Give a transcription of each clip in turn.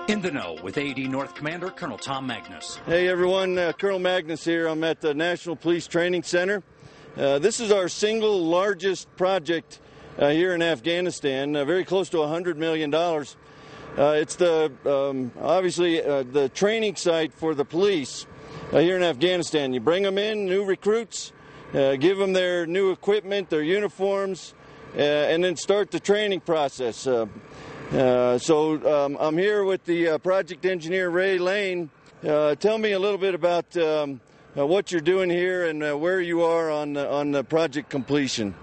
In the Know with AD North Commander Colonel Tom Magnus. Hey everyone, Colonel Magnus here. I'm at the National Police Training Center. This is our single largest project here in Afghanistan, very close to $100 million. It's obviously the training site for the police here in Afghanistan. You bring them in, new recruits, give them their new equipment, their uniforms, and then start the training process. I'm here with the project engineer, Ray Lane. Tell me a little bit about what you're doing here and where you are on the project completion.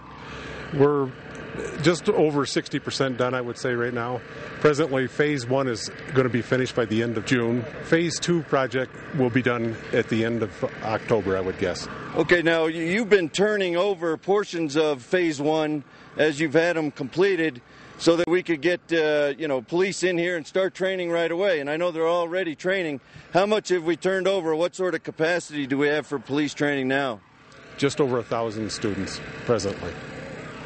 We're just over 60% done, I would say, right now. Presently, Phase 1 is going to be finished by the end of June. Phase 2 project will be done at the end of October, I would guess. Okay, now you've been turning over portions of Phase 1 as you've had them completed so that we could get police in here and start training right away. And I know they're already training. How much have we turned over? What sort of capacity do we have for police training now? Just over 1,000 students presently.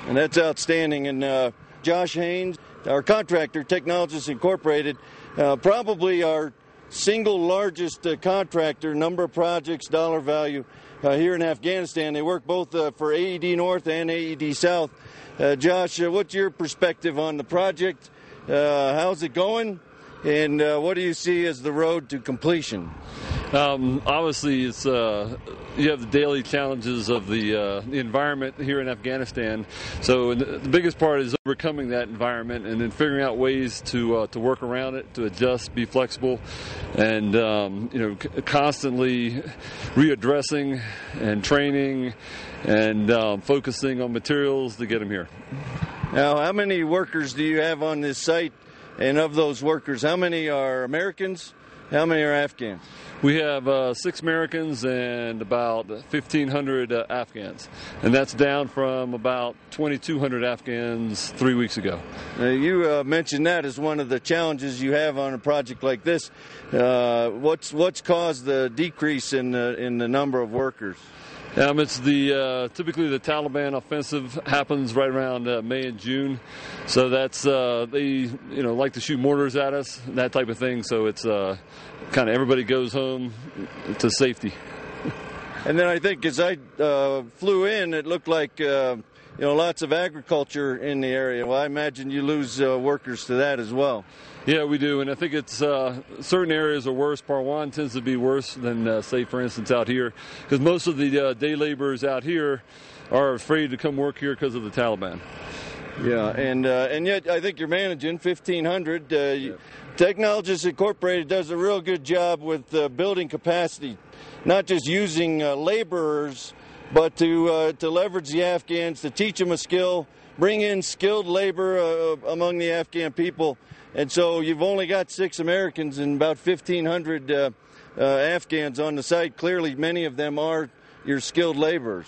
And that's outstanding. And Josh Haynes, our contractor, Technologists Incorporated, probably our single largest contractor, number of projects, dollar value here in Afghanistan. They work both for AED North and AED South. Josh, what's your perspective on the project? How's it going? And what do you see as the road to completion? Obviously, it's you have the daily challenges of the environment here in Afghanistan. So the biggest part is overcoming that environment and then figuring out ways to work around it, to adjust, be flexible, and constantly readdressing and training and focusing on materials to get them here. Now, how many workers do you have on this site? And of those workers, how many are Americans? How many are Afghans? We have 6 Americans and about 1,500 Afghans. And that's down from about 2,200 Afghans 3 weeks ago. You mentioned that as one of the challenges you have on a project like this. What's caused the decrease in the number of workers? It's typically the Taliban offensive happens right around May and June, so that's they like to shoot mortars at us, that type of thing. So it's kind of everybody goes home to safety. And then I think as I flew in, it looked like lots of agriculture in the area. Well, I imagine you lose workers to that as well. Yeah, we do, and I think it's certain areas are worse. Parwan tends to be worse than, say, for instance, out here, because most of the day laborers out here are afraid to come work here because of the Taliban. Yeah, and yet I think you're managing 1,500. Technologists Incorporated does a real good job with building capacity, not just using laborers, but to leverage the Afghans, to teach them a skill, bring in skilled labor among the Afghan people. And so you've only got 6 Americans and about 1,500 Afghans on the site. Clearly, many of them are your skilled laborers.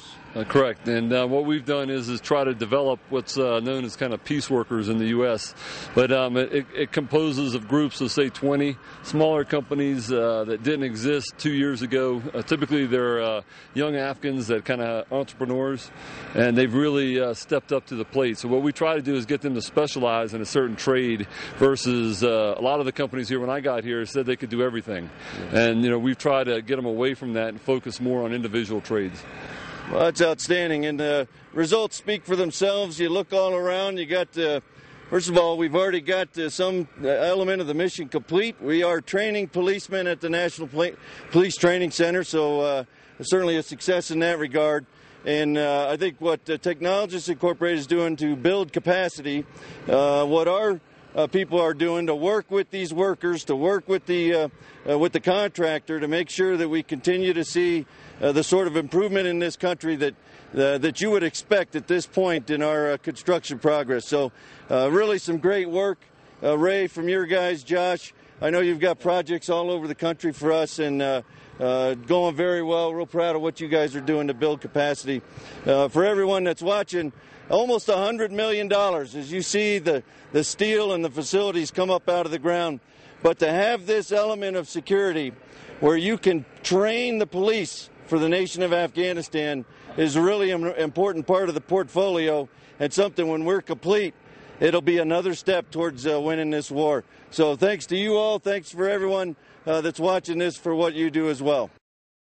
Correct. And what we've done is try to develop what's known as kind of peace workers in the U.S. But it composes of groups of, say, 20 smaller companies that didn't exist 2 years ago. Typically, they're young Afghans that kind of entrepreneurs, and they've really stepped up to the plate. So what we try to do is get them to specialize in a certain trade versus a lot of the companies here when I got here said they could do everything. And, we've tried to get them away from that and focus more on individual trades. Well, that's outstanding, and the results speak for themselves. You look all around, you got, first of all, we've already got some element of the mission complete. We are training policemen at the National Police Training Center, so certainly a success in that regard. And I think what Technologists Incorporated is doing to build capacity, what our people are doing to work with these workers, to work with the contractor to make sure that we continue to see the sort of improvement in this country that you would expect at this point in our construction progress. So really some great work. Ray, from your guys, Josh, I know you've got projects all over the country for us and going very well. Real proud of what you guys are doing to build capacity. For everyone that's watching, almost $100 million as you see the steel and the facilities come up out of the ground. But to have this element of security where you can train the police for the nation of Afghanistan is really an important part of the portfolio, and something when we're complete, it'll be another step towards winning this war. So thanks to you all. Thanks for everyone that's watching this for what you do as well.